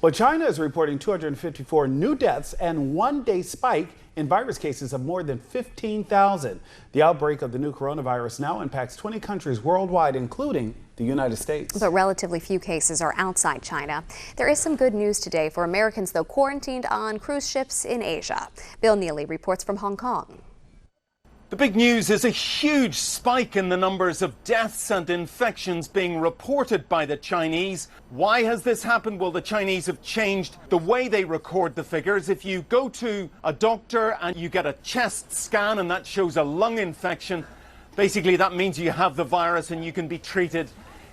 Well, China is reporting 254 new deaths and one-day spike in virus cases of more than 15,000. The outbreak of the new coronavirus now impacts 20 countries worldwide, including the United States. But relatively few cases are outside China. There is some good news today for Americans, though, quarantined on cruise ships in Asia. Bill Neely reports from Hong Kong. The big news is a huge spike in the numbers of deaths and infections being reported by the Chinese. Why has this happened? Well, the Chinese have changed the way they record the figures. If you go to a doctor and you get a chest scan and that shows a lung infection, basically that means you have the virus and you can be treated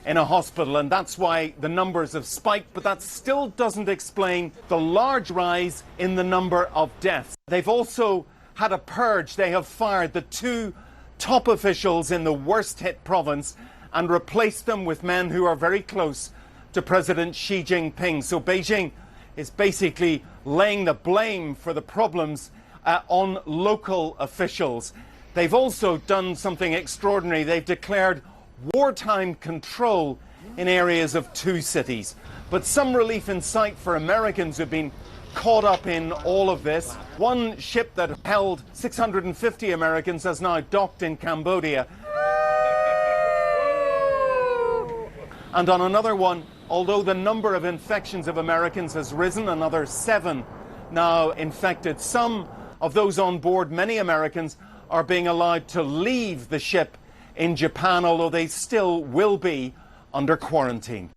in a hospital, and that's why the numbers have spiked, but that still doesn't explain the large rise in the number of deaths. They've also had a purge. They have fired the two top officials in the worst hit province and replaced them with men who are very close to President Xi Jinping. So Beijing is basically laying the blame for the problems on local officials. They've also done something extraordinary. They've declared wartime control in areas of two cities. But some relief in sight for Americans who've been caught up in all of this. One ship that held 650 Americans has now docked in Cambodia. And on another one, although the number of infections of Americans has risen, another 7 now infected. Some of those on board, many Americans, are being allowed to leave the ship in Japan, although they still will be under quarantine.